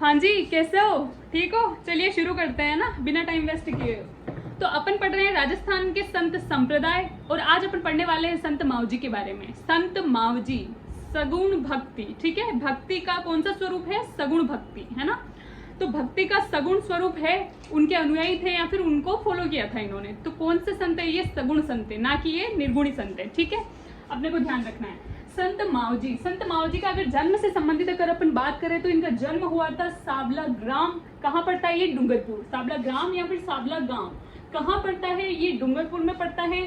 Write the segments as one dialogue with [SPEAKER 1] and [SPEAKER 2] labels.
[SPEAKER 1] हाँ जी, कैसे हो? ठीक हो? चलिए शुरू करते हैं ना, बिना टाइम वेस्ट किए। तो अपन पढ़ रहे हैं राजस्थान के संत संप्रदाय, और आज अपन पढ़ने वाले हैं संत मावजी के बारे में। संत मावजी सगुण भक्ति, ठीक है। भक्ति का कौन सा स्वरूप है? सगुण भक्ति, है ना। तो भक्ति का सगुण स्वरूप है, उनके अनुयायी थे या फिर उनको फॉलो किया था इन्होंने। तो कौन से संत है? ये सगुण संत है, ना कि ये निर्गुणी संत है, ठीक है। अपने को ध्यान रखना है। संत मावजी का अगर जन्म से संबंधित अगर अपन बात करें तो इनका जन्म हुआ था सावला ग्राम। कहाँ पड़ता है ये? डूंगरपुर। सावला ग्राम या फिर सावला गांव कहाँ पड़ता है? ये डूंगरपुर में पड़ता है।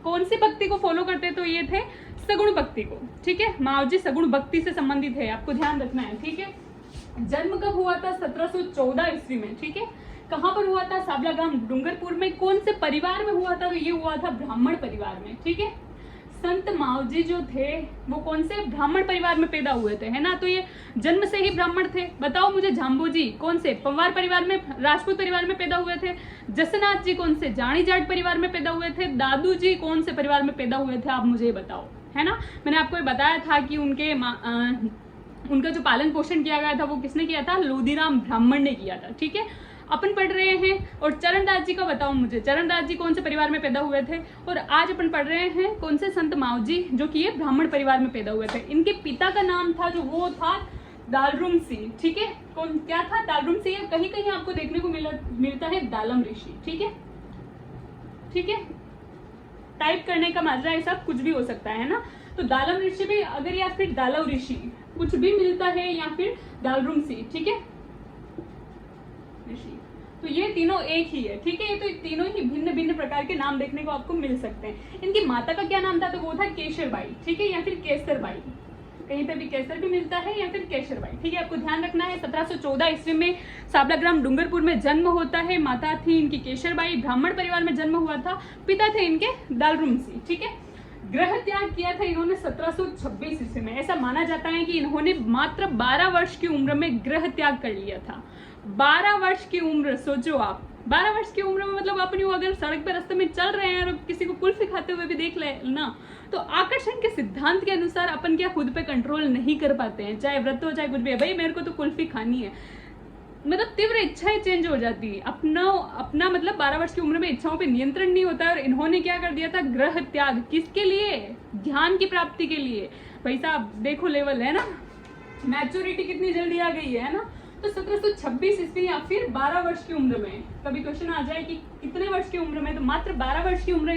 [SPEAKER 1] कौन सी भक्ति को फॉलो करते? तो ये थे सगुण भक्ति को, ठीक है। मावजी सगुण भक्ति से संबंधित है, आपको ध्यान रखना है, ठीक है। जन्म कब हुआ था? 1714 ईस्वी में, ठीक है। कहाँ पर हुआ था? सावला गांव डूंगरपुर में। कौन से परिवार में हुआ था? तो ये हुआ था ब्राह्मण परिवार में, ठीक है। संत मावजी जो थे वो कौन से ब्राह्मण परिवार में पैदा हुए थे, है ना। तो ये जन्म से ही ब्राह्मण थे। बताओ मुझे, जाम्बोजी कौन से पवार परिवार में, राजपूत परिवार में पैदा हुए थे? जसनाथ जी कौन से जानी जाट परिवार में पैदा हुए थे? दादू जी कौन से परिवार में पैदा हुए थे? आप मुझे बताओ, है ना। मैंने आपको बताया था कि उनका जो पालन पोषण किया गया था वो किसने किया था? लोधीराम ब्राह्मण ने किया था, ठीक है। अपन पढ़ रहे हैं। और चरणदास जी का बताओ मुझे, चरणदास जी कौन से परिवार में पैदा हुए थे? और आज अपन पढ़ रहे हैं कौन से? संत मावजी, जो कि ये ब्राह्मण परिवार में पैदा हुए थे। इनके पिता का नाम था जो वो था दालरुम सिंह, ठीक है। कौन क्या था? दालरुम सिंह। कहीं कहीं आपको देखने को मिलता है दालम ऋषि, ठीक है, ठीक है। टाइप करने का माजरा है, सब कुछ भी हो सकता है ना। तो दालम ऋषि भी अगर, या फिर दालव ऋषि कुछ भी मिलता है, या फिर दालरुम सिंह, ठीक है, ऋषि। तो ये तीनों एक ही है, ठीक है। ये तो तीनों ही भिन्न भिन्न प्रकार के नाम देखने को आपको मिल सकते हैं। इनकी माता का क्या नाम था? तो वो था केशरबाई, ठीक है, या फिर केसरबाई। कहीं पे भी केसर भी मिलता है या फिर केशरबाई, ठीक है। आपको ध्यान रखना है। 1714 ईस्वी में सावला ग्राम डूंगरपुर में जन्म होता है। माता थी इनकी केशरबाई। ब्राह्मण परिवार में जन्म हुआ था। पिता थे इनके दालरुम सिंह, ठीक है। ग्रह त्याग किया था इन्होंने 1726 ईस्वी में। ऐसा माना जाता है कि इन्होंने मात्र 12 वर्ष की उम्र में ग्रह त्याग कर लिया था। 12 वर्ष की उम्र, सोचो आप, 12 वर्ष की उम्र में, मतलब अपन अगर सड़क पर रास्ते में चल रहे हैं और किसी को कुल्फी खाते हुए भी देख ले ना, तो आकर्षण के सिद्धांत के अनुसार अपन क्या खुद पे कंट्रोल नहीं कर पाते हैं, चाहे व्रत हो चाहे कुछ भी है। भाई मेरे को तो कुल्फी खानी है, मतलब तीव्र इच्छाएं चेंज हो जाती है। अपना मतलब 12 वर्ष की उम्र में इच्छाओं पे नियंत्रण नहीं होता है। और इन्होंने क्या कर दिया था? ग्रह त्याग। किसके लिए? ध्यान की प्राप्ति के लिए। भाई साहब देखो लेवल, है ना, मैच्योरिटी कितनी जल्दी आ गई है ना। तो 1726 ईस्वी या फिर 12 वर्ष की उम्र में, कभी क्वेश्चन आ जाए कि कितने वर्ष की उम्र में, तो मात्र 12 वर्ष की उम्र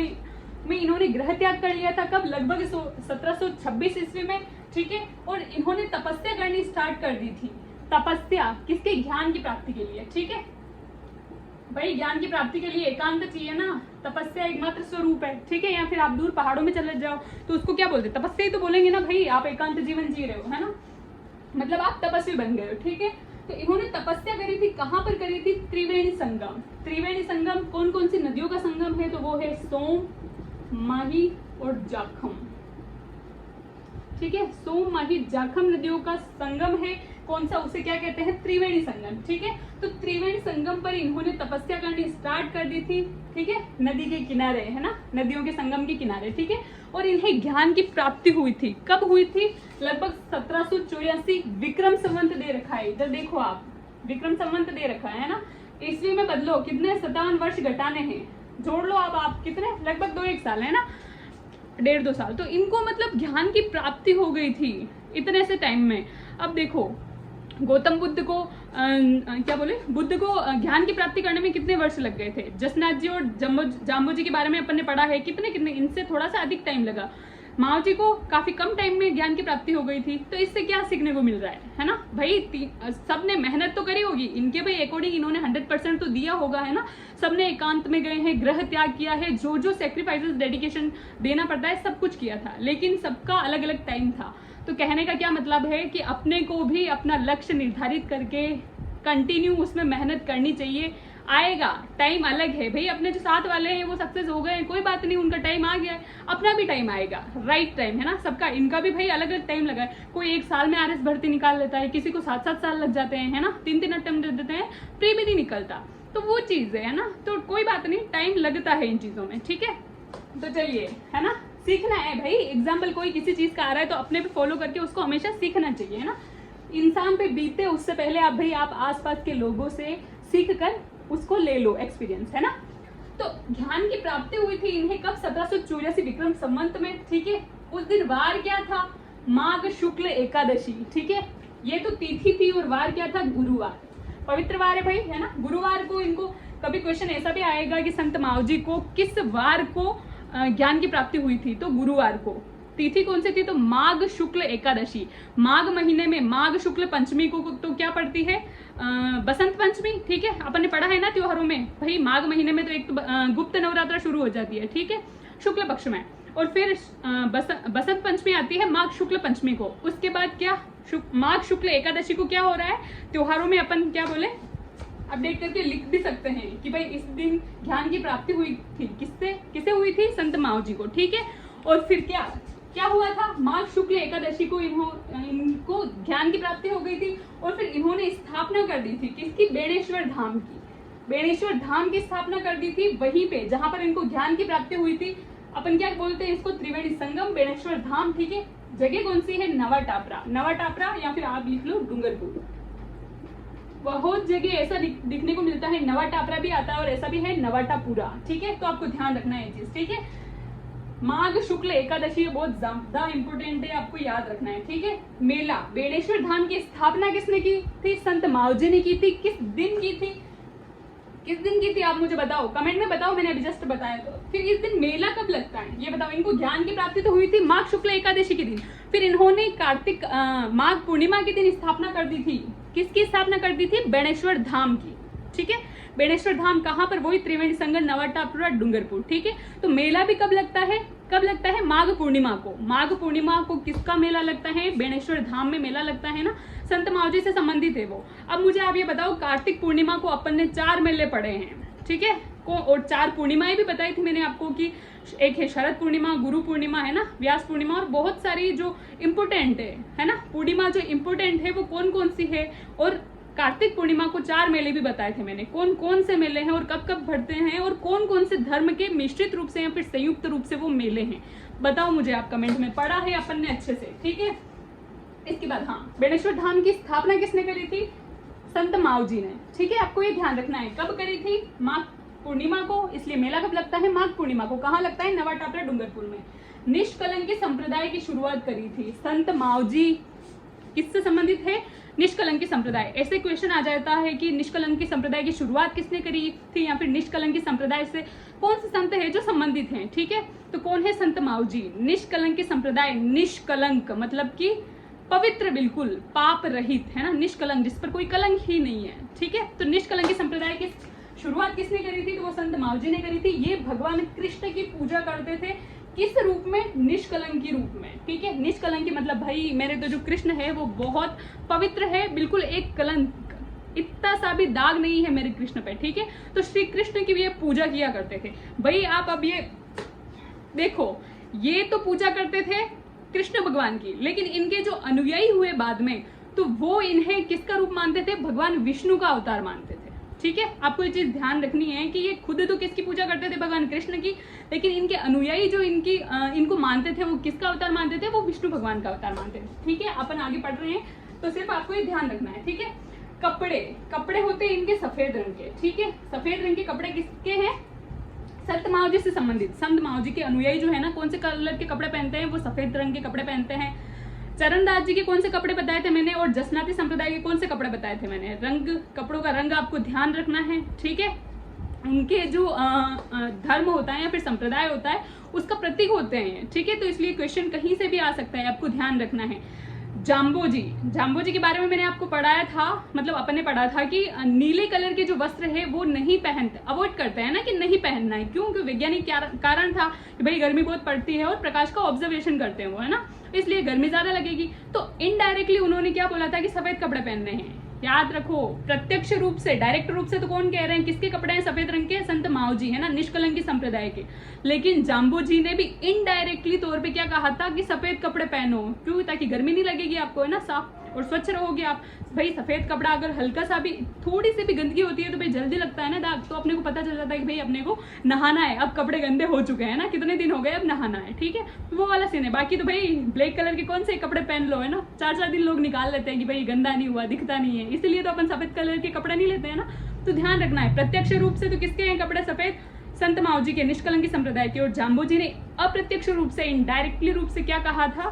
[SPEAKER 1] में इन्होंने ग्रह त्याग कर लिया था। कब? लगभग 1726 ईस्वी में, ठीक है। और इन्होंने तपस्या करनी स्टार्ट कर दी थी। तपस्या किसके? ज्ञान की प्राप्ति के लिए, ठीक है। भाई ज्ञान की प्राप्ति के लिए एकांत चाहिए ना। तपस्या एकमात्र स्वरूप है, ठीक है। या फिर आप दूर पहाड़ों में चले जाओ तो उसको क्या बोलते? तपस्या ही तो बोलेंगे ना भाई। आप एकांत जीवन जी रहे हो, है ना, मतलब आप तपस्वी बन गए हो, ठीक है। तो इन्होंने तपस्या करी थी। कहाँ पर करी थी? त्रिवेणी संगम। त्रिवेणी संगम कौन कौन सी नदियों का संगम है? तो वो है सोम, माही और जाखम, ठीक है। सोम, माही, जाखम नदियों का संगम है। कौन सा? उसे क्या कहते हैं? त्रिवेणी संगम, ठीक है। तो त्रिवेणी संगम पर इन्होंने तपस्या करनी स्टार्ट कर दी थी, ठीक है। नदी के किनारे, है ना, नदियों के संगम के किनारे, ठीक है। और इन्हें ज्ञान की प्राप्ति हुई थी। कब हुई थी? लगभग 1784। विक्रम संवत दे रखा है इधर, देखो आप, विक्रम संवत दे रखा है ना। ईस्वी में बदलो, कितने? 57 वर्ष घटाने हैं, जोड़ लो अब आप, कितने? लगभग 2-1 साल, है ना, 1.5-2 साल। तो इनको मतलब ज्ञान की प्राप्ति हो गई थी इतने से टाइम में। अब देखो, गौतम बुद्ध को क्या बोले, बुद्ध को ज्ञान की प्राप्ति करने में कितने वर्ष लग गए थे? जसनाथ जी और जाम्बो जी के बारे में अपन ने पढ़ा है, कितने इनसे थोड़ा सा अधिक टाइम लगा। माओ जी को काफी कम टाइम में ज्ञान की प्राप्ति हो गई थी। तो इससे क्या सीखने को मिल रहा है ना भाई? सब ने मेहनत तो करी होगी, इनके भाई अकॉर्डिंग इन्होंने 100% तो दिया होगा, है ना। सबने एकांत में गए हैं, ग्रह त्याग किया है, जो जो सेक्रीफाइसेस, डेडिकेशन देना पड़ता है, सब कुछ किया था। लेकिन सबका अलग अलग टाइम था। तो कहने का क्या मतलब है कि अपने को भी अपना लक्ष्य निर्धारित करके कंटिन्यू उसमें मेहनत करनी चाहिए। आएगा टाइम, अलग है भाई। अपने जो साथ वाले हैं वो सक्सेस हो गए, कोई बात नहीं, उनका टाइम आ गया है, अपना भी टाइम आएगा, राइट टाइम, है ना सबका। इनका भी भाई अलग अलग टाइम लगा है। कोई 1 साल में आरएस भर्ती निकाल लेता है, किसी को 7-7 साल लग जाते हैं, है ना, 3-3 अटेम्प्ट दे देते हैं, प्री भी नहीं निकलता। तो वो चीज है ना, तो कोई बात नहीं, टाइम लगता है इन चीजों में, ठीक है। तो चलिए, है ना, सीखना है भाई। एग्जाम्पल कोई किसी चीज का आ रहा है तो अपने पे फॉलो करके उसको हमेशा सीखना चाहिए, है ना। इंसान पे बीते उससे पहले आप भाई आप आसपास के लोगों से सीख कर उसको ले लो, एक्सपीरियंस है ना। तो ज्ञान की प्राप्ति हुई थी इन्हें कब? 1784 विक्रम संवत में, ठीक है। उस दिन वार क्या था? माघ शुक्ल एकादशी, ठीक है। ये तो तिथि थी और वार क्या था? गुरुवार, पवित्र वार है भाई, है ना। गुरुवार को इनको कभी क्वेश्चन ऐसा भी आएगा कि संत मावजी को किस वार को ज्ञान की प्राप्ति हुई थी, तो गुरुवार को। तिथि कौन सी थी? तो माघ शुक्ल एकादशी। माघ महीने में माघ शुक्ल पंचमी को तो क्या पड़ती है? बसंत पंचमी, ठीक है। अपन ने पढ़ा है ना त्योहारों में भाई, माघ महीने में तो एक तो गुप्त नवरात्रा शुरू हो जाती है, ठीक है, शुक्ल पक्ष में। और फिर बसंत पंचमी आती है माघ शुक्ल पंचमी को। उसके बाद क्या? माघ शुक्ल एकादशी को क्या हो रहा है? त्योहारों में अपन क्या बोले, अपडेट करके लिख भी सकते हैं कि भाई इस दिन ज्ञान की प्राप्ति हुई थी। किसे हुई थी? संत मावजी को, ठीक है। और फिर क्या हुआ था? माघ शुक्ल एकादशी को इनको ज्ञान की प्राप्ति हो गई थी। और फिर इन्होंने स्थापना कर दी थी किसकी? बेणेश्वर धाम की। बेणेश्वर धाम की स्थापना कर दी थी वहीं पे जहां पर इनको ज्ञान की प्राप्ति हुई थी। अपन क्या बोलते हैं इसको? त्रिवेणी संगम, बेणेश्वर धाम, ठीक है। जगह कौन सी है? नवा टापरा, नवा टापरा, या फिर आप लिख लो डूंगरपुर। बहुत जगह ऐसा दिखने को मिलता है, नवा टापरा भी आता है और ऐसा भी है नवाटापुरा, ठीक है। तो आपको ध्यान रखना है ये चीज, ठीक है। माघ शुक्ल एकादशी बहुत ज्यादा इंपोर्टेंट है, आपको याद रखना है, ठीक है। मेला, बेणेश्वर धाम की स्थापना किसने की थी? संत मावजी ने की थी। किस दिन की थी? किस दिन की थी आप मुझे बताओ, कमेंट में बताओ, मैंने अभी जस्ट बताया। तो फिर इस दिन मेला कब लगता है ये बताओ। इनको ज्ञान की प्राप्ति तो हुई थी माघ शुक्ल एकादशी के दिन, फिर इन्होंने कार्तिक माघ पूर्णिमा के दिन स्थापना कर दी थी। किसकी स्थापना कर दी थी? बेणेश्वर धाम की, ठीक है। बेणेश्वर धाम कहाँ पर? वही त्रिवेणी संगम, नवाटापुरा, डूंगरपुर, ठीक है। तो मेला भी कब लगता है? कब लगता है? माघ पूर्णिमा को। माघ पूर्णिमा को किसका मेला लगता है? बेणेश्वर धाम में मेला लगता है ना, संत मावजी से संबंधित है वो। अब मुझे आप ये बताओ, कार्तिक पूर्णिमा को अपन ने 4 मेले पढ़े हैं, ठीक है। और 4 पूर्णिमाएं भी बताई थी मैंने आपको कि एक है शरद पूर्णिमा, गुरु पूर्णिमा, है ना, व्यास पूर्णिमा, और बहुत सारी जो इम्पोर्टेंट है ना, पूर्णिमा जो इम्पोर्टेंट है वो कौन कौन सी है। और कार्तिक पूर्णिमा को 4 मेले भी बताए थे मैंने, कौन कौन से मेले हैं और कब कब भरते हैं और कौन कौन से धर्म के मिश्रित रूप से या फिर संयुक्त रूप से वो मेले हैं। बताओ मुझे आप कमेंट में, पढ़ा है अपन ने अच्छे से, ठीक है। इसके बाद हाँ, बेणेश्वर धाम की स्थापना किसने करी थी? संत मावजी ने, ठीक है। आपको ये ध्यान रखना है कब करी थी? माघ पूर्णिमा को, इसलिए मेला कब लगता है? माघ पूर्णिमा को। कहाँ लगता है? नवाटापरा, डूंगरपुर में। निष्कलंकी संप्रदाय की शुरुआत करी थी संत मावजी। किससे संबंधित है? निष्कलंकी संप्रदाय। ऐसे क्वेश्चन आ जाता है कि निष्कलंकी संप्रदाय की शुरुआत किसने करी थी, या फिर निष्कलंकी संप्रदाय से कौन से संत है जो संबंधित हैं, ठीक है। तो कौन है? संत मावजी। निष्कलंकी संप्रदाय, निष्कलंक मतलब कि पवित्र, बिल्कुल पाप रहित, है ना, निष्कलंक, जिस पर कोई कलंक ही नहीं है, ठीक है। तो निष्कलंकी संप्रदाय की शुरुआत किसने करी थी? तो वो संत मावजी ने करी थी। ये भगवान कृष्ण की पूजा करते थे, किस रूप में? निष्कलंकी रूप में, ठीक है। निष्कलंकी मतलब भाई मेरे तो जो कृष्ण है वो बहुत पवित्र है, बिल्कुल एक कलंक, इतना सा भी दाग नहीं है मेरे कृष्ण पे, ठीक है। तो श्री कृष्ण की भी ये पूजा किया करते थे भाई। आप अब ये देखो, ये तो पूजा करते थे कृष्ण भगवान की, लेकिन इनके जो अनुयायी हुए बाद में, तो वो इन्हें किसका रूप मानते थे? भगवान विष्णु का अवतार मानते थे, ठीक है। आपको ये चीज ध्यान रखनी है कि ये खुद तो किसकी पूजा करते थे? भगवान कृष्ण की, लेकिन इनके अनुयायी जो इनको मानते थे वो किसका अवतार मानते थे? वो विष्णु भगवान का अवतार मानते थे, ठीक है। अपन आगे पढ़ रहे हैं तो सिर्फ आपको ये ध्यान रखना है, ठीक है। कपड़े होते हैं इनके सफेद रंग के, ठीक है। सफेद रंग के कपड़े किसके हैं? संत मावजी से संबंधित। संत मावजी के अनुयायी जो है ना, कौन से कलर के कपड़े पहनते हैं? वो सफेद रंग के कपड़े पहनते हैं। चरणदास जी के कौन से कपड़े बताए थे मैंने, और जसनाती संप्रदाय के कौन से कपड़े बताए थे मैंने। रंग, कपड़ों का रंग आपको ध्यान रखना है, ठीक है। उनके जो धर्म होता है या फिर संप्रदाय होता है उसका प्रतीक होते हैं, ठीक है। तो इसलिए क्वेश्चन कहीं से भी आ सकता है, आपको ध्यान रखना है। जाम्बोजी के बारे में मैंने आपको पढ़ाया था, मतलब अपन ने पढ़ा था कि नीले कलर के जो वस्त्र है वो नहीं पहनते, अवॉइड करते हैं ना, कि नहीं पहनना है। क्यों? क्योंकि वैज्ञानिक कारण था कि भाई गर्मी बहुत पड़ती है और प्रकाश का ऑब्जर्वेशन करते हैं वो, है ना, इसलिए गर्मी ज्यादा लगेगी। तो इनडायरेक्टली उन्होंने क्या बोला था कि सफेद कपड़े पहनने हैं। याद रखो, प्रत्यक्ष रूप से, डायरेक्ट रूप से तो कौन कह रहे हैं? किसके कपड़े हैं सफेद रंग के? संत मावजी, है ना, निष्कलंकी संप्रदाय के। लेकिन जाम्बो जी ने भी इनडायरेक्टली तौर पे क्या कहा था कि सफेद कपड़े पहनो, क्यों? ताकि गर्मी नहीं लगेगी आपको, है ना, साफ और स्वच्छ रहोगे आप। भाई सफ़ेद कपड़ा अगर हल्का सा भी, थोड़ी सी भी गंदगी होती है तो भाई जल्दी लगता है ना दाग, तो अपने को पता चल जाता है कि भाई अपने को नहाना है, अब कपड़े गंदे हो चुके हैं ना, कितने दिन हो गए, अब नहाना है, ठीक है, वो वाला सीन है। बाकी तो भाई ब्लैक कलर के कौन से कपड़े पहन लो, है ना, 4-4 दिन लोग निकाल लेते हैं कि भाई गंदा नहीं हुआ, दिखता नहीं है, इसीलिए तो अपन सफ़ेद कलर के कपड़े नहीं लेते हैं ना। तो ध्यान रखना है, प्रत्यक्ष रूप से तो किसके हैं कपड़े सफ़ेद, संत मावजी के, निष्कलंकी संप्रदाय के। और जाम्बोजी ने अप्रत्यक्ष रूप से, इनडायरेक्टली रूप से क्या कहा था,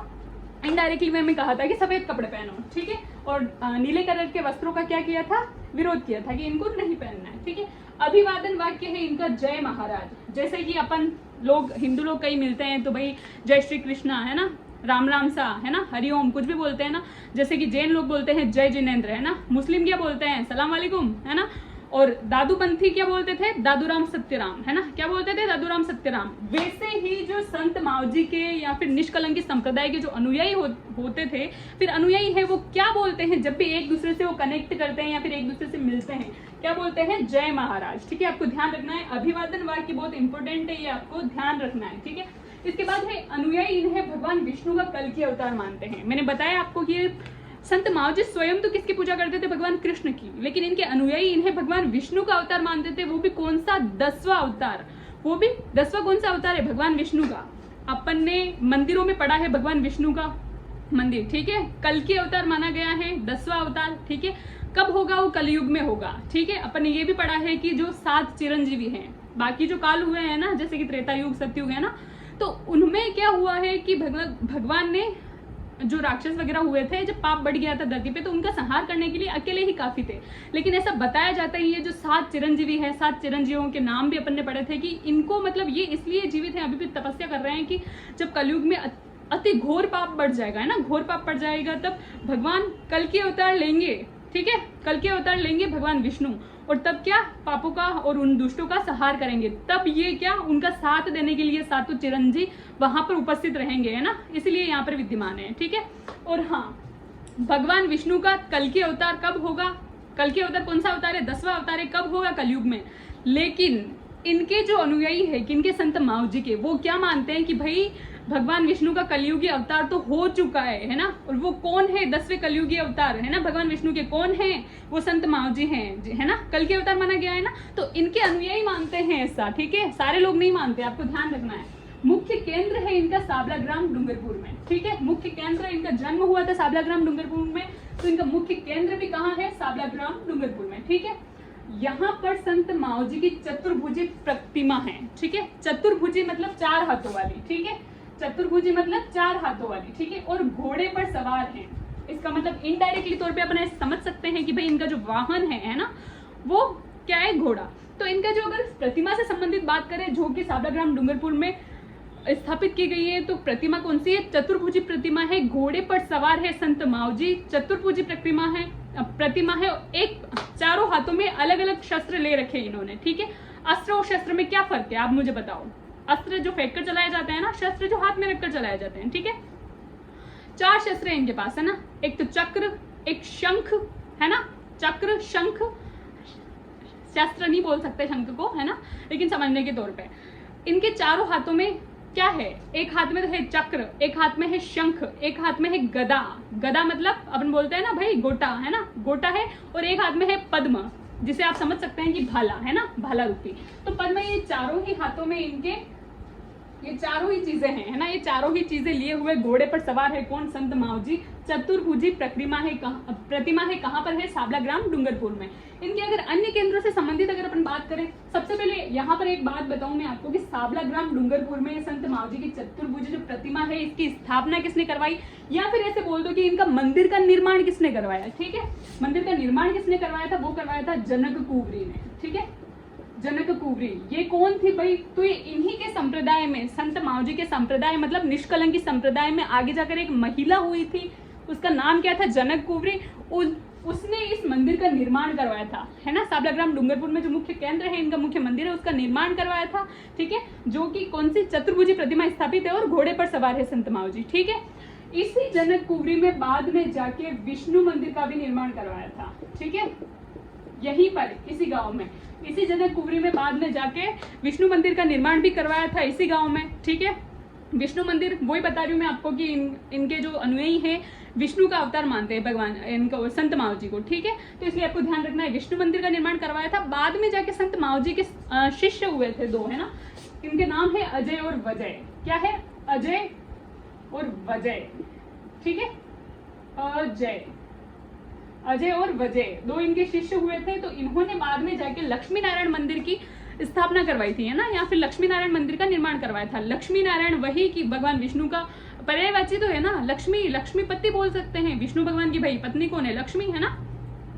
[SPEAKER 1] इनडायरेक्टली वे में कहा था कि सफेद कपड़े पहनो, ठीक है, और नीले कलर के वस्त्रों का क्या किया था, विरोध किया था कि इनको नहीं पहनना है, ठीक है। अभिवादन वाक्य है इनका जय महाराज। जैसे कि अपन लोग हिंदू लोग कई मिलते हैं तो भाई जय श्री कृष्णा, है ना, राम राम सा, है ना, हरिओम, कुछ भी बोलते हैं ना। जैसे कि जैन लोग बोलते हैं जय जिनेन्द्र, है ना, मुस्लिम क्या बोलते हैं सलाम वालेकुम, है ना, और दादूपंथी क्या बोलते थे, दादूराम सत्यराम, है ना, क्या बोलते थे, दादूराम सत्यराम। वैसे ही जो संत मावजी के या फिर निष्कलंकी संप्रदाय के जो अनुयायी होते थे, फिर अनुयायी है वो क्या बोलते हैं जब भी एक दूसरे से वो कनेक्ट करते हैं या फिर एक दूसरे से मिलते हैं, क्या बोलते हैं, जय महाराज, ठीक है, आपको ध्यान रखना है। अभिवादन वाक्य बहुत इंपॉर्टेंट है, ये आपको ध्यान रखना है, ठीक है। इसके बाद है अनुयायी इन्हें भगवान विष्णु का कल की अवतार मानते हैं। मैंने बताया आपको कि संत मावजी स्वयं तो किसकी पूजा करते थे, भगवान कृष्ण की, लेकिन इनके अनुयायी इन्हें भगवान विष्णु का अवतार मानते थे, वो भी कौन सा, 10वां अवतार, वो भी 10वां कौन सा अवतार है, भगवान विष्णु का। अपन ने मंदिरों में पढ़ा है भगवान विष्णु का मंदिर, ठीक है, कल की अवतार माना गया है, 10वां अवतार, ठीक है। कब होगा, वो कलयुग में होगा, ठीक है। अपन ने ये भी पढ़ा है कि जो 7 चिरंजीवी हैं, बाकी जो काल हुए हैं ना, जैसे कि त्रेता युग, सतयुग, है ना, तो उनमें क्या हुआ है कि भगवान ने जो राक्षस वगैरह हुए थे, जब पाप बढ़ गया था धरती पे, तो उनका संहार करने के लिए अकेले ही काफी थे। लेकिन ऐसा बताया जाता है ये जो 7 चिरंजीवी है, 7 चिरंजीवियों के नाम भी अपन ने पढ़े थे कि इनको मतलब ये इसलिए जीवित हैं, अभी भी तपस्या कर रहे हैं कि जब कलयुग में अति घोर पाप बढ़ जाएगा, है ना, घोर पाप बढ़ जाएगा, तब भगवान कल के अवतार लेंगे, ठीक है, कल के अवतार लेंगे भगवान विष्णु, और तब क्या पापों का और उन दुष्टों का संहार करेंगे। तब ये क्या उनका साथ देने के लिए 7 चिरंजीव वहां पर उपस्थित रहेंगे, है ना, इसलिए यहाँ पर विद्यमान है, ठीक है। और हाँ, भगवान विष्णु का कल के अवतार कब होगा, कल के अवतार कौन सा अवतार है, 10वां अवतार है, कब होगा, कलयुग में। लेकिन इनके जो अनुयायी है, किनके, संत मावजी के, वो क्या मानते हैं कि भाई भगवान विष्णु का कलयुगी अवतार तो हो चुका है ना, और वो कौन है, 10वें कलयुगी अवतार, है ना, भगवान विष्णु के कौन है, वो संत मावजी हैं, है ना, कल के अवतार माना गया है ना, तो इनके अनुयायी मानते हैं ऐसा, ठीक है, सारे लोग नहीं मानते, आपको ध्यान रखना है। मुख्य केंद्र है इनका साबलाग्राम डूंगरपुर में, ठीक है, मुख्य केंद्र, इनका जन्म हुआ था साबलाग्राम डूंगरपुर में, तो इनका मुख्य केंद्र भी कहाँ है, साबलाग्राम डूंगरपुर में, ठीक है। यहाँ पर संत मावजी की चतुर्भुजी प्रतिमा है, ठीक है, चतुर्भुजी मतलब 4 हाथों वाली, ठीक है, चतुर्भुजी मतलब 4 हाथों वाली, ठीक है, और घोड़े पर सवार हैं। इसका मतलब इनडायरेक्टली तौर पे अपन ऐसे समझ सकते हैं कि भाई इनका जो वाहन है ना, वो क्या है, घोड़ा। तो इनका जो अगर प्रतिमा से संबंधित बात करें, जो कि साबलाग्राम डूंगरपुर में स्थापित की गई है, तो प्रतिमा कौन सी है, चतुर्भुजी प्रतिमा है, घोड़े पर सवार है संत मावजी, चतुर्भुजी प्रतिमा है, एक 4 हाथों में अलग अलग शस्त्र ले रखे इन्होंने, ठीक है। अस्त्र और शस्त्र में क्या फर्क है, आप मुझे बताओ। अस्त्र जो फेंक कर चलाए जाते हैं ना, शस्त्र जो हाथ में रखकर चलाए जाते हैं, ठीक है। 4 शस्त्र हैं इनके पास, है ना, एक तो चक्र, एक शंख, है ना, चक्र, शंख, शस्त्र नहीं बोल सकते शंख को, है ना, लेकिन समझने के तौर पे इनके 4 हाथों में क्या है, एक हाथ में तो है चक्र, एक हाथ में है शंख, एक हाथ में है गदा, गदा मतलब अपन बोलते हैं ना भाई गोटा, है ना, गोटा है, और एक हाथ में है पद्म, जिसे आप समझ सकते हैं कि भाला, है ना, भाला रूपी। तो पद्म, ये चारों ही हाथों में इनके ये चारों ही चीजें हैं, है ना, ये चारों ही चीजें लिए हुए घोड़े पर सवार है कौन, संत मावजी। चतुर्भुजी प्रतिमा है कहाँ पर है, साबलाग्राम डूंगरपुर में। इनके अगर अन्य केंद्रों से संबंधित अगर अपन बात करें, सबसे पहले यहाँ पर एक बात बताऊं मैं आपको कि साबलाग्राम डूंगरपुर में संत मावजी की चतुर्भुजी जो प्रतिमा है, इसकी स्थापना किसने करवाई, या फिर ऐसे बोल दो कि इनका मंदिर का निर्माण किसने करवाया, ठीक है। मंदिर का निर्माण किसने करवाया था, वो करवाया था जनक कुवरी ने, ठीक है, जनक कुवरी। ये कौन थी भाई, तो ये इन्हीं के संप्रदाय में, संत मावजी के संप्रदाय मतलब निष्कलंकी संप्रदाय में आगे जाकर एक महिला हुई थी, उसका नाम क्या था, जनक कुवरी। उसने इस मंदिर का निर्माण करवाया था, है ना, साबलाग्राम डूंगरपुर में जो मुख्य केंद्र है, इनका मुख्य मंदिर है, उसका निर्माण करवाया था, ठीक है, जो कि कौन सी, चतुर्भुजी प्रतिमा स्थापित है और घोड़े पर सवार है संत मावजी, ठीक है। इसी जनक कुवरी में बाद में जाके विष्णु मंदिर का भी निर्माण करवाया था, ठीक है, यहीं पर इसी गांव में, इसी जनक कुवरी में बाद में जाके विष्णु मंदिर का निर्माण भी करवाया था इसी गांव में, ठीक है। विष्णु मंदिर वही बता रही हूँ मैं आपको कि इनके जो अनुयायी हैं विष्णु का अवतार मानते हैं भगवान इनको, संत माओ जी को, ठीक है। तो इसलिए आपको ध्यान रखना है विष्णु मंदिर का निर्माण करवाया था। बाद में जाके संत माओ जी के शिष्य हुए थे 2, है ना। इनके नाम है अजय और वजय। क्या है? अजय और वजय, ठीक है। अजय और वजय 2 इनके शिष्य हुए थे। तो इन्होंने बाद में जाके लक्ष्मी नारायण मंदिर की स्थापना करवाई थी, है ना, या फिर लक्ष्मी नारायण मंदिर का निर्माण करवाया था। लक्ष्मी नारायण वही कि भगवान विष्णु का पर्यायवाची तो है ना, लक्ष्मी, लक्ष्मीपति बोल सकते हैं। विष्णु भगवान की भाई पत्नी कौन है? लक्ष्मी, है ना।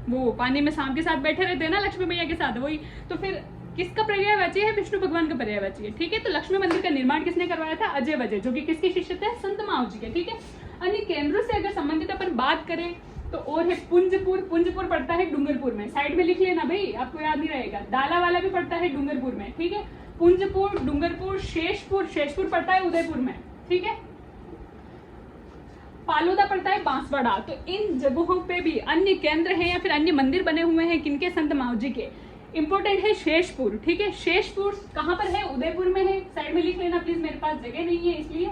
[SPEAKER 1] वो पानी में सांप के साथ बैठे रहते हैं ना लक्ष्मी मैया के साथ, वही। तो फिर किसका पर्यायवाची है? विष्णु भगवान का पर्यायवाची है, ठीक है। तो लक्ष्मी मंदिर का निर्माण किसने करवाया था? अजय वजय, जो कि किसके शिष्य थे? संत माओ जी के, ठीक है। अन्य केंद्रों से अगर संबंधित अपन बात करें तो और है पुंजपुर। पुंजपुर पड़ता है डूंगरपुर में, साइड में लिख लेना भाई, आपको याद नहीं रहेगा। दाला वाला भी पड़ता है डूंगरपुर में, ठीक है। पुंजपुर, डूंगरपुर, शेषपुर, शेषपुर पड़ता है उदयपुर में, ठीक है। पालोदा पड़ता है बांसवाड़ा। तो इन जगहों पे भी अन्य केंद्र हैं या फिर अन्य मंदिर बने हुए हैं किनके? संत माओ जी के। इंपॉर्टेंट है शेषपुर, ठीक है। शेषपुर कहाँ पर है? उदयपुर में है, साइड में लिख लेना प्लीज, मेरे पास जगह नहीं है इसलिए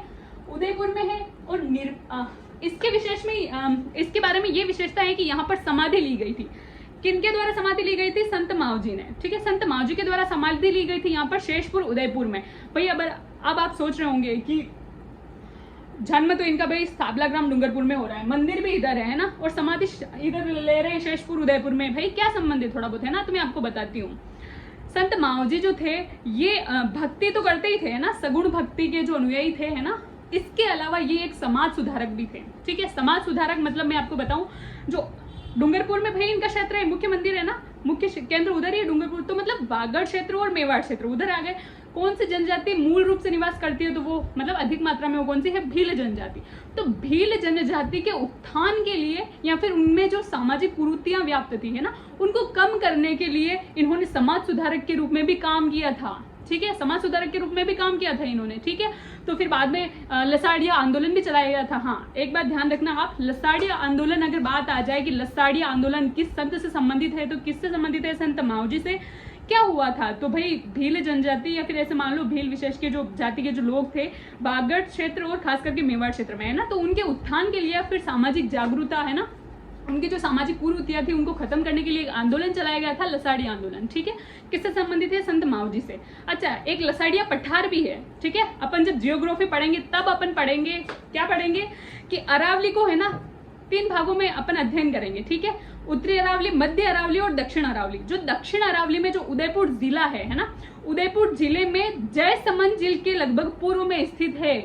[SPEAKER 1] उदयपुर में है। और इसके विशेष में इसके बारे में ये विशेषता है कि यहाँ पर समाधि ली गई थी। किनके द्वारा समाधि ली गई थी? संत माओ जी ने, ठीक है। संत माओ जी के द्वारा समाधि ली गई थी यहाँ पर शेषपुर उदयपुर में। भाई अब आप सोच रहे होंगे कि जन्म तो इनका भाई साबला ग्राम डूंगरपुर में हो रहा है, मंदिर भी इधर है ना, और समाधि इधर ले रहे हैं शेषपुर उदयपुर में। भाई क्या संबंध है? थोड़ा बहुत है ना, तो मैं आपको बताती हूँ। संत माओ जी जो थे ये भक्ति तो करते ही थे, है ना, सगुण भक्ति के जो अनुयायी थे, है ना। इसके अलावा ये एक समाज सुधारक भी थे, ठीक है। समाज सुधारक मतलब मैं आपको बताऊं, जो डूंगरपुर में भाई इनका क्षेत्र है, मुख्य मंदिर है ना, मुख्य केंद्र उधर ही है डूंगरपुर। तो मतलब बागड़ क्षेत्र और मेवाड़ क्षेत्र उधर आ गए। कौन सी जनजाति मूल रूप से निवास करती है? तो वो मतलब अधिक मात्रा में वो कौन सी है? भील जनजाति। तो भील जनजाति के उत्थान के लिए या फिर उनमें जो सामाजिक कुरीतियां व्याप्त थी, है ना, उनको कम करने के लिए इन्होंने समाज सुधारक के रूप में भी काम किया था, ठीक है। समाज सुधारक के रूप में भी काम किया था इन्होंने, ठीक है। तो फिर बाद में लसाड़िया आंदोलन भी चलाया गया था। हाँ, एक बात ध्यान रखना आप, लसाड़िया आंदोलन अगर बात आ जाए कि लसाड़िया आंदोलन किस संत से संबंधित है, तो किससे संबंधित है? संत माओ जी से। क्या हुआ था? तो भाई भील जनजाति या फिर ऐसे मान लो भील विशेष के जो जाति के जो लोग थे बागड़ क्षेत्र और खास करके मेवाड़ क्षेत्र में, है ना, तो उनके उत्थान के लिए फिर सामाजिक जागरूकता, है ना, उनकी जो सामाजिक कुरीतियां थी उनको खत्म करने के लिए एक आंदोलन चलाया गया था, लसाड़ी आंदोलन, ठीक है। किससे संबंधित है? संत माओ जी से। अच्छा, एक लसाड़िया पठार भी है, ठीक है। अपन जब जियोग्राफी पढ़ेंगे तब अपन पढ़ेंगे, क्या पढ़ेंगे कि अरावली को, है ना, 3 भागों में अपन अध्ययन करेंगे, ठीक है। उत्तरी अरावली, मध्य अरावली और दक्षिण अरावली। जो दक्षिण अरावली में जो उदयपुर जिला है ना, उदयपुर जिले में जयसमंद झील के लगभग पूर्व में स्थित है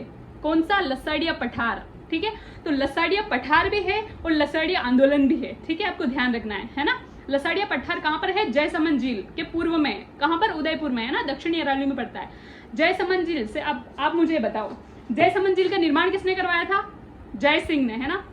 [SPEAKER 1] कौन सा? लसाड़िया पठार, ठीक है। तो लसाड़िया पठार भी है और लसाड़िया आंदोलन भी है, ठीक है, आपको ध्यान रखना है ना। लसाड़िया पठार कहाँ पर है? जयसमंद झील के पूर्व में। कहाँ पर? उदयपुर में, है ना, दक्षिणी अरावली में पड़ता है। जयसमंद झील से आप मुझे बताओ, जयसमंद झील का निर्माण किसने करवाया था? जय सिंह ने, है ना,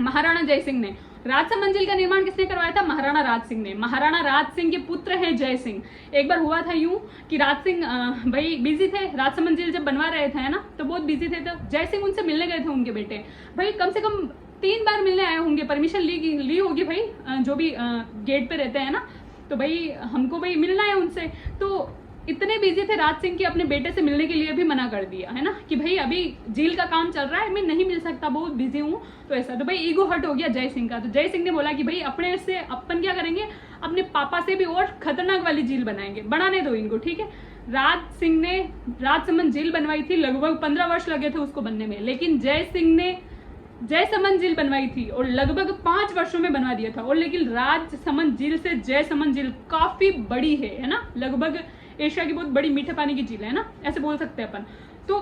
[SPEAKER 1] महाराणा जय सिंह ने। राजसमंद झील का निर्माण किसने करवाया था? महाराणा राज सिंह ने। महाराणा राज सिंह के पुत्र हैं जय सिंह। एक बार हुआ था यूं कि राज सिंह भाई बिजी थे, राजसमंद झील जब बनवा रहे थे, है ना, तो बहुत बिजी थे। तो जय सिंह उनसे मिलने गए थे, उनके बेटे भाई कम से कम 3 बार मिलने आए होंगे, परमिशन ली होगी भाई, जो भी गेट पे रहते हैं ना, तो भाई हमको भाई मिलना है उनसे। तो इतने बिजी थे राज सिंह की अपने बेटे से मिलने के लिए भी मना कर दिया, है ना, कि भाई अभी झील का काम चल रहा है, मैं नहीं मिल सकता, बहुत बिजी हूँ। तो ऐसा, तो भाई ईगो हर्ट हो गया जय सिंह का। तो जय सिंह ने बोला कि भाई अपने से अपन क्या करेंगे, अपने पापा से भी और खतरनाक वाली झील बनाएंगे, बनाने दो इनको, ठीक है। राज सिंह ने राजसमंद झील बनवाई थी, लगभग 15 वर्ष लगे थे उसको बनने में, लेकिन जय सिंह ने जयसमंद झील बनवाई थी और लगभग 5 वर्षों में बनवा दिया था। और लेकिन राजसमंद झील से जयसमंद झील काफी बड़ी है ना, लगभग एशिया की बहुत बड़ी मीठे पानी की झील है ना, ऐसे बोल सकते हैं अपन। तो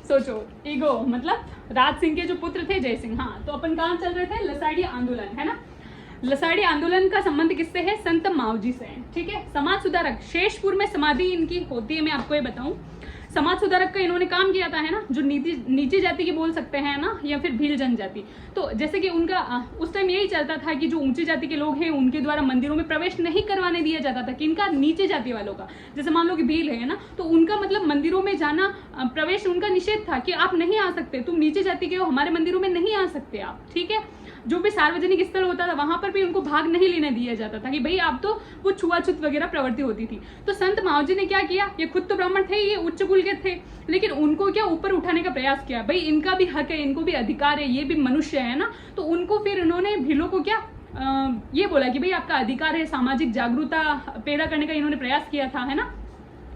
[SPEAKER 1] सोचो, ईगो मतलब राज सिंह के जो पुत्र थे जय सिंह। हाँ, तो अपन कहाँ चल रहे थे? लसाड़ी आंदोलन, है ना। लसाड़ी आंदोलन का संबंध किससे है? संत माओ जी से, ठीक है। समाज सुधारक, शेषपुर में समाधि इनकी होती है, मैं आपको ये बताऊं। समाज सुधारक का इन्होंने काम किया था, है ना, जो नीची जाति की बोल सकते हैं ना, या फिर भील जनजाति। तो जैसे कि उनका उस टाइम यही चलता था कि जो ऊंची जाति के लोग हैं उनके द्वारा मंदिरों में प्रवेश नहीं करवाने दिया जाता था, किनका? नीचे जाति वालों का। जैसे मान लो कि भील है ना, तो उनका मतलब मंदिरों में जाना, प्रवेश उनका निषेध था कि आप नहीं आ सकते, तुम नीचे जाति के हो, हमारे मंदिरों में नहीं आ सकते आप, ठीक है। जो भी सार्वजनिक स्थल होता था वहां पर भी उनको भाग नहीं लेने दिया जाता था कि भाई आप तो वो छुआछूत वगैरह प्रवृत्ति होती थी। तो संत मावजी ने क्या किया, ये खुद तो ब्राह्मण थे, ये उच्च कुल के थे, लेकिन उनको क्या ऊपर उठाने का प्रयास किया, भाई इनका भी हक है, इनको भी अधिकार है, ये भी मनुष्य है ना। तो उनको फिर उन्होंने भीलों को क्या ये बोला कि भाई आपका अधिकार है, सामाजिक जागरूकता पैदा करने का इन्होंने प्रयास किया था, है ना।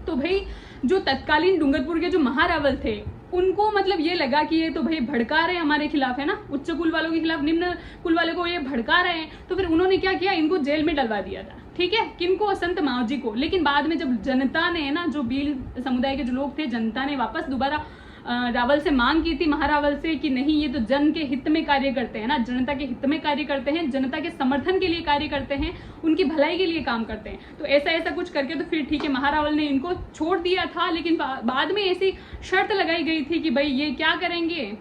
[SPEAKER 1] तो भाई जो तत्कालीन डूंगरपुर के जो महारावल थे उनको मतलब ये लगा कि ये तो भाई भड़का रहे हैं हमारे खिलाफ, है ना, उच्च कुल वालों के खिलाफ निम्न कुल वाले को ये भड़का रहे हैं। तो फिर उन्होंने क्या किया, इनको जेल में डलवा दिया था, ठीक है, किनको, संत मावजी को। लेकिन बाद में जब जनता ने, ना, जो भील समुदाय के जो लोग थे, जनता ने वापस दोबारा रावल से मांग की थी, महारावल से, कि नहीं ये तो जन के हित में कार्य करते हैं ना, जनता के हित में कार्य करते हैं, जनता के समर्थन के लिए कार्य करते हैं, उनकी भलाई के लिए काम करते हैं। तो ऐसा ऐसा कुछ करके तो फिर ठीक है, महारावल ने इनको छोड़ दिया था। लेकिन बाद में ऐसी शर्त लगाई गई थी कि भाई ये क्या करेंगे,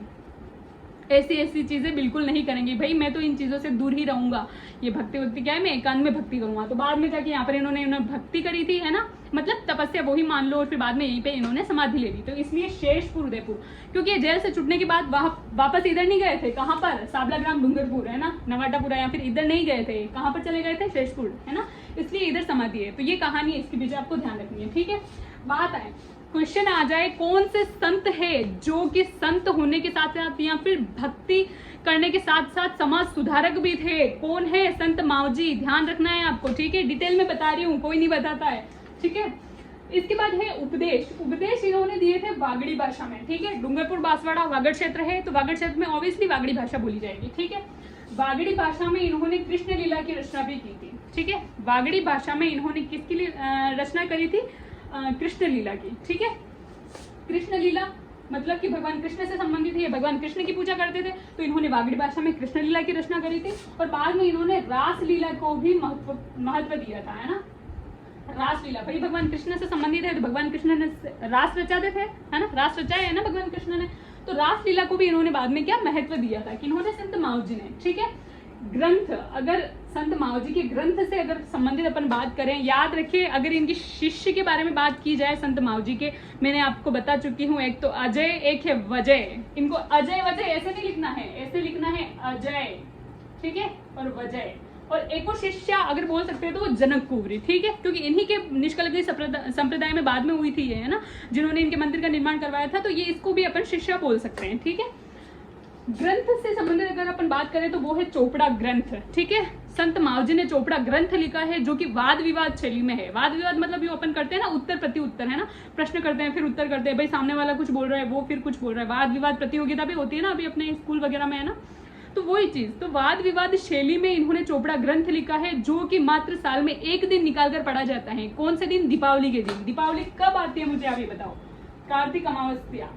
[SPEAKER 1] ऐसी ऐसी चीजें बिल्कुल नहीं करेंगे, भाई मैं तो इन चीजों से दूर ही रहूंगा, ये भक्ति वक्ति क्या है, मैं एकांत में भक्ति करूंगा। तो बाद में जाके यहाँ पर इन्होंने भक्ति करी थी, है ना, मतलब तपस्या वो ही मान लो, और फिर बाद में यहीं पे इन्होंने समाधि ले ली। तो इसलिए शेषपुर उदयपुर, क्योंकि ये जेल से छुटने के बाद वापस इधर नहीं गए थे, कहाँ पर, साबला ग्राम डूंगरपुर, है ना, नवाटापुरा, या फिर इधर नहीं गए थे, कहाँ पर चले गए थे, शेषपुर, है ना, इसलिए इधर समाधि है। तो ये कहानी है, इसके पीछे आपको ध्यान रखनी है, ठीक है। बात आए, क्वेश्चन आ जाए, कौन से संत है जो कि संत होने के साथ साथ या फिर भक्ति करने के साथ साथ समाज सुधारक भी थे, कौन है, संत मावजी, ध्यान रखना है आपको, ठीक है, डिटेल में बता रही हूँ, कोई नहीं बताता है, ठीक है। इसके बाद है उपदेश। उपदेश इन्होंने दिए थे वागड़ी भाषा में, ठीक है, डूंगरपुर बांसवाड़ा वागड़ क्षेत्र है, तो वागड़ क्षेत्र में ऑब्वियसली वागड़ी भाषा बोली जाएगी, ठीक है। वागड़ी भाषा में इन्होंने कृष्ण लीला की रचना भी की थी, ठीक है। वागड़ी भाषा में इन्होंने किसकी रचना करी थी, कृष्ण लीला की, ठीक है। कृष्ण लीला मतलब कि भगवान कृष्ण से संबंधित है, भगवान कृष्ण की पूजा करते थे, तो इन्होंने वागड़ी भाषा में कृष्ण लीला की रचना करी थी। और बाद में इन्होंने रास लीला को भी महत्व दिया था, है ना, रास लीला, भाई भगवान कृष्ण से संबंधित है तो भगवान कृष्ण ने रास रचाते थे, है ना, रास रचाए है ना भगवान कृष्ण ने, तो रास लीला को भी इन्होंने बाद में क्या महत्व दिया था, कि इन्होंने संत मावजी ने, ठीक है। ग्रंथ, अगर संत मावजी के ग्रंथ से अगर संबंधित अपन बात करें, याद रखिए, अगर इनकी शिष्य के बारे में बात की जाए संत मावजी के, मैंने आपको बता चुकी हूँ, एक तो अजय, एक है वजय। इनको अजय वजय ऐसे नहीं लिखना है, ऐसे लिखना है अजय, ठीक है, और वजय। और एक और शिष्या अगर बोल सकते हैं तो वो जनक कुवरी, ठीक है, क्योंकि इन्हीं के निष्कलंकी संप्रदाय में बाद में हुई थी, है ना, जिन्होंने इनके मंदिर का निर्माण करवाया था, तो ये इसको भी अपन शिष्या बोल सकते हैं, ठीक है। ग्रंथ से संबंधित अगर अपन बात करें तो वो है चोपड़ा ग्रंथ, ठीक है। संत मावजी ने चोपड़ा ग्रंथ लिखा है, जो कि वाद विवाद शैली में है। वाद विवाद मतलब जो अपन करते हैं ना, उत्तर प्रति उत्तर, है ना, प्रश्न करते हैं फिर उत्तर करते हैं, भाई सामने वाला कुछ बोल रहा है, वो फिर कुछ बोल रहा है, वाद विवाद प्रतियोगिता भी होती है ना अभी अपने स्कूल वगैरह में, है ना, तो वही चीज। तो वाद विवाद शैली में इन्होंने चोपड़ा ग्रंथ लिखा है, जो कि मात्र साल में एक दिन निकालकर पढ़ा जाता है। कौन से दिन, दीपावली के दिन। दीपावली कब आती है मुझे अभी बताओ, कार्तिक अमावस्या,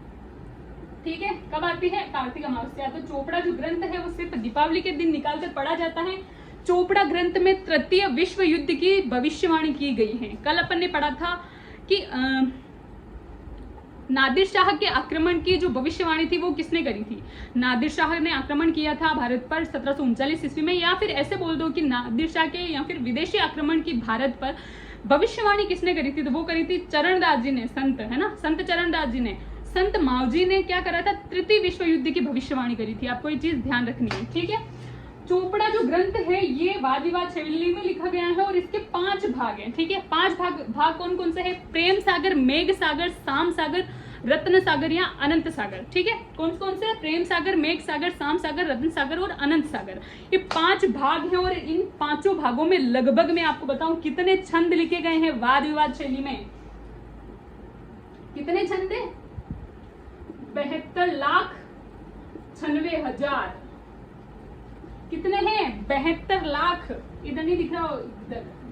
[SPEAKER 1] ठीक है, कब आती है, कार्तिक अमावस्या। तो चोपड़ा जो ग्रंथ है वो सिर्फ दीपावली के दिन निकालकर पढ़ा जाता है। चोपड़ा ग्रंथ में तृतीय विश्व युद्ध की भविष्यवाणी की गई है। कल अपन ने पढ़ा था कि नादिर शाह के आक्रमण की जो भविष्यवाणी थी वो किसने करी थी, नादिर शाह ने आक्रमण किया था भारत पर 1739 ईस्वी में, या फिर ऐसे बोल दो कि नादिर शाह के या फिर विदेशी आक्रमण की भारत पर भविष्यवाणी किसने करी थी, तो वो करी थी चरणदास जी ने, संत, है ना, संत चरणदास जी ने। संत मावजी ने क्या करा था, तृतीय विश्व युद्ध की भविष्यवाणी करी थी। आपको ये चीज ध्यान रखनी है, ठीक है। चोपड़ा जो ग्रंथ है ये वाद विवाद शैली में लिखा गया है और इसके 5 भाग हैं, ठीक है। 5 भाग कौन कौन से है, प्रेम सागर, मेघ सागर, शाम सागर, रत्न सागर या अनंत सागर, ठीक है। कौन कौन से, प्रेम सागर, मेघ सागर, शाम सागर, रत्न सागर और अनंत सागर, ये 5 भाग हैं। और इन 5 भागों में लगभग मैं आपको बताऊं कितने छंद लिखे गए हैं वाद विवाद शैली में, कितने छंद है, 72,96,000। कितने हैं, 72 लाख, इधर नहीं दिख रहा,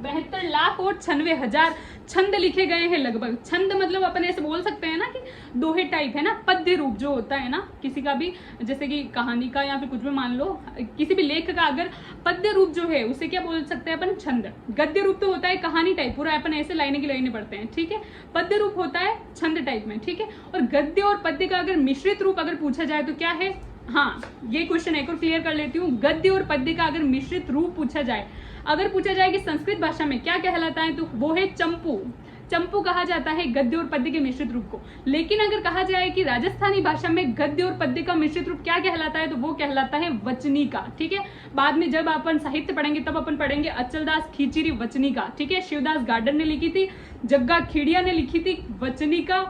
[SPEAKER 1] 72,96,000 छंद लिखे गए हैं लगभग। छंद मतलब अपन ऐसे बोल सकते हैं ना कि दोहे टाइप है ना, पद्य रूप जो होता है ना किसी का भी, जैसे कि कहानी का या फिर कुछ भी मान लो, किसी भी लेख का अगर पद्य रूप जो है उसे क्या बोल सकते हैं अपन, छंद। गद्य रूप तो होता है कहानी टाइप, पूरा अपन ऐसे लाइनें की लाइनें पढ़ते हैं, ठीक है। पद्य रूप होता है छंद टाइप में, ठीक है। और गद्य और पद्य का अगर मिश्रित रूप अगर पूछा जाए तो क्या है, हाँ ये क्वेश्चन एक और क्लियर कर लेती हूँ। गद्य और पद्य का अगर मिश्रित रूप पूछा जाए, अगर पूछा जाए कि संस्कृत भाषा में क्या कहलाता है, तो वो है चंपू। चंपू कहा जाता है गद्य और पद्य के मिश्रित रूप को। लेकिन अगर कहा जाए कि राजस्थानी भाषा में गद्य और पद्य का मिश्रित रूप क्या कहलाता है, तो वो कहलाता है वचनिका। ठीक है, बाद में जब अपन साहित्य पढ़ेंगे तब अपन पढ़ेंगे अचलदास खींचीरी वचनिका। ठीक है, शिवदास गार्डन ने लिखी थी, जग्गा खेड़िया ने लिखी थी वचनिका,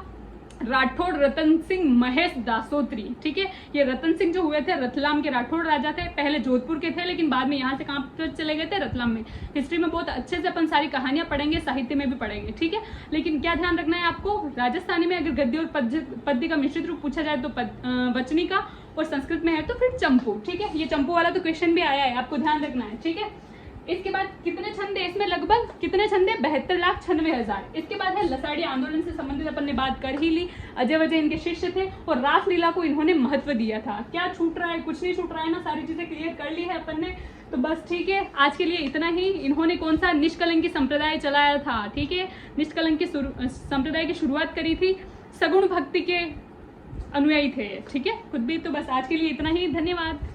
[SPEAKER 1] राठौड़ रतन सिंह महेश दासोत्री। ठीक है, ये रतन सिंह जो हुए थे रतलाम के राठौड़ राजा थे, पहले जोधपुर के थे लेकिन बाद में यहाँ से कहाँ पर चले गए थे, रतलाम में। हिस्ट्री में बहुत अच्छे से अपन सारी कहानियां पढ़ेंगे, साहित्य में भी पढ़ेंगे। ठीक है, लेकिन क्या ध्यान रखना है आपको, राजस्थानी में अगर गद्य और पद्य का मिश्रित रूप पूछा जाए तो वचनिका, और संस्कृत में है तो फिर चंपू। ठीक है, ये चंपू वाला तो क्वेश्चन भी आया है, आपको ध्यान रखना है। ठीक है, इसके बाद कितने छंद है इसमें, लगभग कितने छंद है, 72,96,000। इसके बाद है लसाड़ी आंदोलन से संबंधित अपन ने बात कर ही ली। अजय वजह इनके शिष्य थे और रासलीला को इन्होंने महत्व दिया था। क्या छूट रहा है, कुछ नहीं छूट रहा है ना, सारी चीजें क्लियर कर ली है अपन ने। तो बस ठीक है, आज के लिए इतना ही। इन्होंने कौन सा निष्कलंकी संप्रदाय चलाया था। ठीक है, निष्कलंकी संप्रदाय की शुरुआत करी थी, सगुण भक्ति के अनुयायी थे। ठीक है, खुद भी। तो बस आज के लिए इतना ही, धन्यवाद।